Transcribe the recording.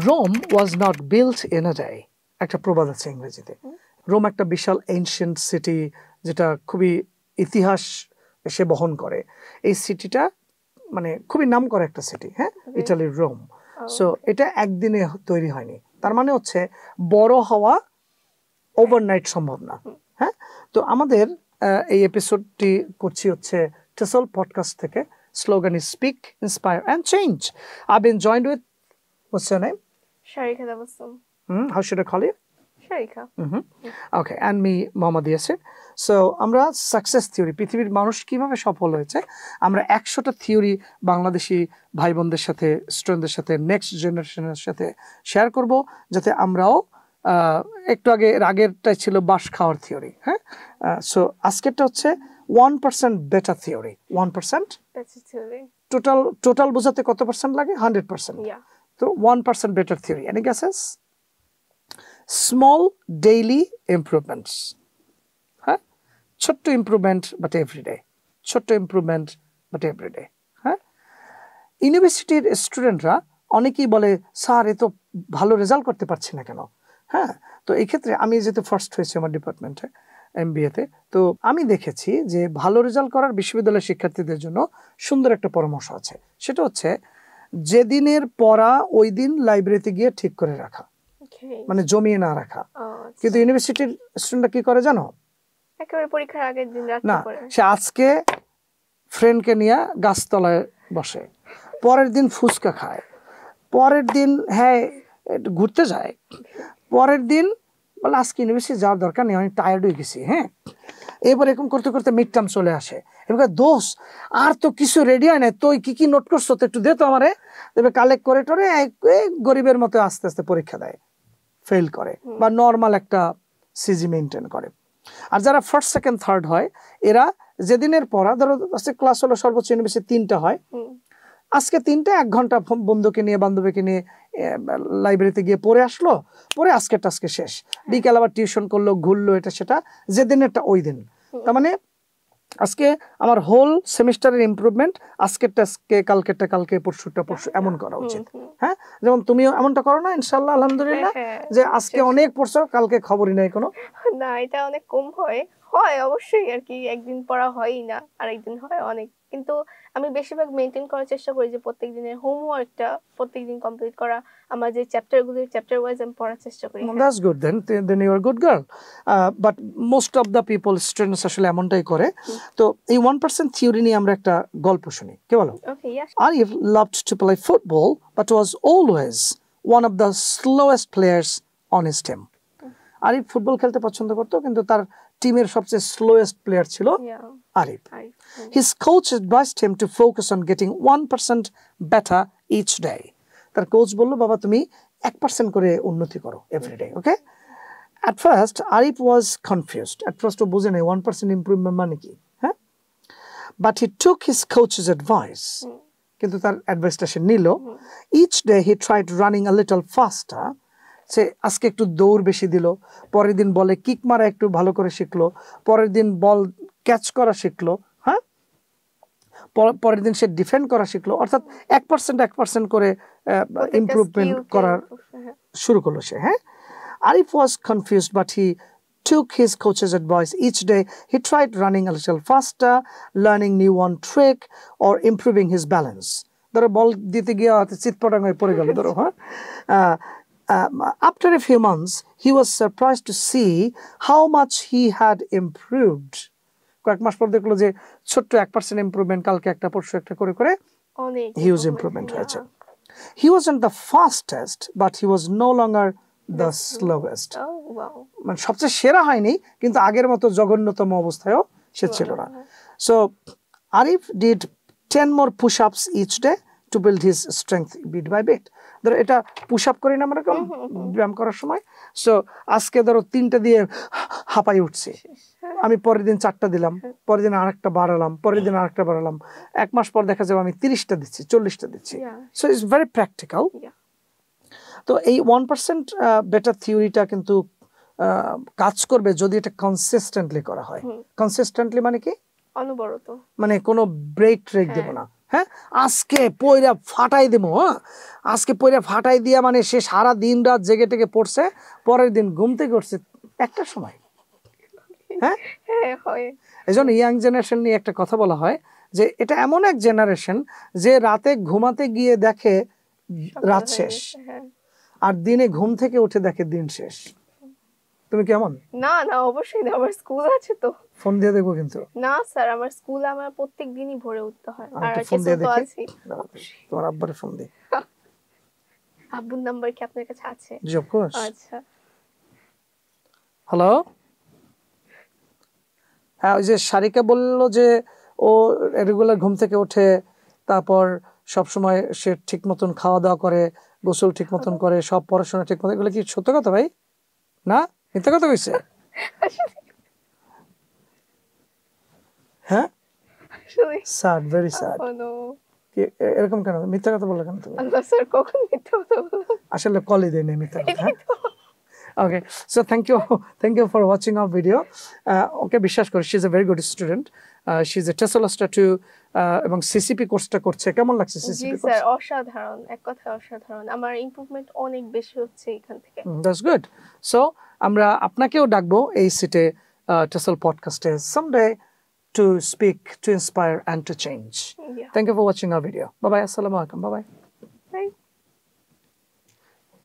Rome was not built in a day, একটা প্রবাদ আছে ইংরেজিতে। রোম একটা বিশাল এনশিয়েন্ট সিটি, যেটা খুবই ইতিহাস সে বহন করে। এই সিটিটা মানে খুবই নাম করা একটা সিটি, হ্যাঁ, ইটালির রোম। সো এটা একদিনে তৈরি হয়নি, তার মানে হচ্ছে বড় হওয়া ওভারনাইট সম্ভব না। হ্যাঁ, তো আমাদের এই এপিসোডটি করছি হচ্ছে টেসল পডকাস্ট থেকে। Slogan is speak, inspire and change. I been joined with, what's your name? Sharika Tabassum. How should I call you? Sharika. Okay, and me, Mohammad Yasir. So আমরা সাকসেস থিওরি, পৃথিবীর মানুষ কিভাবে সফল হয়েছে, আমরা 100টা থিওরি বাংলাদেশি ভাই বোনদের সাথে, স্টুডেন্টদের সাথে, নেক্সট জেনারেশনের সাথে শেয়ার করব, যাতে আমরাও একটু আগে আগেরটাই ছিল বাস খাওয়ার থিওরি। হ্যাঁ, সো আজকেরটা হচ্ছে 1% better theory. 1% Better theory. Total বোঝাতে কত পার্সেন্ট লাগে? 100%। Yeah. তো 1% better theory. Any guesses? Small daily improvements. হ্যাঁ, ছোট্ট ইমপ্রুভমেন্ট বাট এভরিডে, ছোট্ট ইমপ্রুভমেন্ট বাট এভরিডে। হ্যাঁ, ইউনিভার্সিটির স্টুডেন্টরা অনেকেই বলে, স্যার এ তো ভালো রেজাল্ট করতে পারছি না কেন? হ্যাঁ, তো এই ক্ষেত্রে আমি যেহেতু ফার্স্ট হয়েছি আমার ডিপার্টমেন্টে MBA-তে, তো আমি দেখেছি যে ভালো রেজাল্ট করার বিশ্ববিদ্যালয়ের শিক্ষার্থীদের জন্য সুন্দর একটা পরামর্শ আছে। সেটা হচ্ছে যেদিনের পড়া ওই দিন লাইব্রেরিতে গিয়ে ঠিক করে রাখা, মানে জমিয়ে না রাখা। কিন্তু ইউনিভার্সিটির স্টুডেন্টরা কি করে জানো? একেবারে পরীক্ষার আগের দিন রাতে না, পড়ে। সে আজকে ফ্রেন্ডকে নিয়ে গাছতলায় বসে, পরের দিন ফুচকা খায়, পরের দিন হ্যাঁ ঘুরতে যায়, পরের দিন বলে আজকে ইউনিভার্সিটি যাওয়ার দরকার নেই, আমি টায়ার্ড হয়ে গেছি। হ্যাঁ, এবার এরকম করতে করতে মিড টার্ম চলে আসে, এবার দোষ আর তো কিছু রেডি হয় না, তুই কি কি নোট করছো তো একটু দে তো আমারে। তবে কালেক্ট করে টরে গরিবের মতো আস্তে আস্তে পরীক্ষা দেয়, ফেল করে বা নর্মাল একটা সিজি মেনটেন করে। আর যারা ফার্স্ট সেকেন্ড থার্ড হয়, এরা যেদিনের পড়া, ধরো ক্লাস হলো সর্বোচ্চ ইউনিভার্সিটি 3টা হয়, আজকে 3টা 1 ঘন্টা বন্ধুকে নিয়ে বান্ধবীকে নিয়ে লাইব্রেরিতে গিয়ে পড়ে আসলো, পরে আজকেরটা আজকে শেষ, বিকেল আবার টিউশন করলো, ঘুরলো, এটা সেটা, যেদিনেরটা ওই দিন। তার মানে আজকে আমার হোল সেমিস্টারের ইমপ্রুভমেন্ট, আজকেরটা আজকে, কালকেরটা কালকে, পরশুটা পরশু, এমন করা উচিত। হ্যাঁ, যেমন তুমিও এমনটা করো না ইনশাআল্লাহ, আলহামদুলিল্লাহ, যে আজকে অনেক পড়ছো, কালকে খবরই নাই কোনো? না, এটা অনেক কম হয়। হয় অবশ্যই আর কি, একদিন পড়া হয়ই না, আর একদিন হয় অনেক। কিন্তু আমি বেশিরভাগ মেনটেন করার চেষ্টা করি যে প্রত্যেক দিনের হোমওয়ার্কটা প্রত্যেকদিন কমপ্লিট করা। আমার যে চ্যাপ্টারগুলো, চ্যাপ্টার ওয়াইজ আমি পড়ার চেষ্টা করি। That's good, then you are a good girl. But most of the people, students আসলে এমনটাই করে। তো এই 1% থিওরি নিয়ে আমরা একটা গল্প শুনি, কে বলো? Okay, yes. Arif loved to play football but was always one of the slowest players on his team. Arif football খেলতে পছন্দ করতো, কিন্তু তার টিমের সবচেয়ে স্লোয়েস্ট প্লেয়ার ছিল Arif. His coach advised him to focus on getting 1% better each day. তার coach বললো, বাবা তুমি 1% করে উন্নতি করো every day, okay? At first Arif was confused. At first ও বুঝে নাই 1% ইমপ্রুভমেন্ট মানে কি। হ্যাঁ, but he took his coach's advice. কিন্তু তার অ্যাডভাইসটা সে নিল। Each day he tried running a little faster. সে আজকে একটু দৌড় বেশি দিল, পরের দিন বলে কিক মারা একটু ভালো করে শিখলো, পরের দিন বল ক্যাচ করা শিখলো, হ্যাঁ, পরের দিন সে ডিফেন্ড করা শিখলো। অর্থাৎ 1% করে ইমপ্রুভমেন্ট করার শুরু করলো সে। হ্যাঁ, Arif was confused but he took his coach's advice. Each day he tried running a little faster, learning new one trick or improving his balance. ধরো বল দিতে গিয়ে চিৎপটাং হয়ে পড়ে গেল ধরো। হ্যাঁ, after a few months he was surprised to see how much he had improved. কয়েক মাস পর দেখলো যে ছোট্ট 1% ইমপ্রুভমেন্ট, কালকে একটা পরশু একটা করে করে হিউজ ইমপ্রুভমেন্ট হয়েছে। He wasn't the fastest but he was no longer the slowest. মানে সবচেয়ে সেরা হয়নি, কিন্তু আগের মতো জঘন্যতম অবস্থায়ও সে ছিল না। So Arif did 10 more push-ups each day to build his strength bit by bit. ধরো এটা পুশ আপ করি না আমরা ব্যায়াম করার সময়। সো আজকে ধরো 3টা দিয়ে হাঁপাই উঠছি, আমি পরের দিন 4টা দিলাম, পরের দিন আরেকটা বাড়ালাম, পরের দিন আরেকটা বাড়ালাম, 1 মাস পর দেখা যাবে আমি 30টা দিচ্ছি, 40টা দিচ্ছি। So it's very practical. তো এই 1% বেটার থিওরিটা কিন্তু কাজ করবে যদি এটা কনসিস্টেন্টলি করা হয়। কনসিস্টেন্টলি মানে কি? অনবরত, মানে কোনো ব্রেক ট্রেক দেব না। হ্যাঁ, আজকে পয়রা ফাটাই দেবো, হ্যাঁ আজকে পয়রা ফাটাই দিয়া মানে সে সারা দিন রাত জেগে টেগে পড়ছে, পরের দিন ঘুম থেকে উঠছে একটা সময়। হ্যাঁ, হ্যাঁ হয়। এই জন্য ইয়াং জেনারেশন নিয়ে একটা কথা বলা হয় যে এটা এমন এক জেনারেশন যে রাতে ঘুমাতে গিয়ে দেখে রাত শেষ, আর দিনে ঘুম থেকে উঠে দেখে দিন শেষ। তুমি কেমন? না না অবশ্যই না, আমার স্কুল আছে তো। ফোন দিয়ে দেখবো কিন্তু। না স্যার, আমার স্কুলে আমার প্রত্যেক দিনই ভোরে উঠতে হয়। আর ফোন দিয়ে তো দেখি, আছে। তোমার আব্বার ফোন দি। আব্বুর নাম্বার কি আপনার কাছে আছে? জি অফ কোর্স। আচ্ছা হ্যালো, হ্যাঁ ওই যে সারিকা বললো যে ও রেগুলার ঘুম থেকে ওঠে, তারপর সব সময় সে ঠিক মতন খাওয়া দাওয়া করে, গোসল ঠিক মতন করে, সব পড়াশোনা ঠিক মতন, এগুলো কি সত্য কথা ভাই? না মিথ্যা কথা কইছে? হ্যাঁ, স্যাড, ভেরি স্যাড। এরকম কেন মিথ্যা কথা বললে কেন তুমি? আল্লাহ স্যার, কখন মিথ্যা কথা বললাম? আসলে কলই দেয় না মিথ্যা কথা। Okay, so thank you for watching our video. Okay, বিশ্বাস করি she is a very good student. She is a TESOL Star 2 এবং সিসিপি কোর্সটা করছে। কেমন লাগছে জি সিসিপি কোর্স? স্যার, অসাধারণ, এক কথায় অসাধারণ। আমার ইমপ্রুভমেন্ট অনেক বেশি হচ্ছে এখান থেকে। That's good. So আমরা আপনাকেও ডাকবো এই সিটে TESOL পডকাস্টে someday to speak, to inspire and to change. Yeah. Thank you for watching our video. Bye bye. Assalamu alaikum. Bye bye.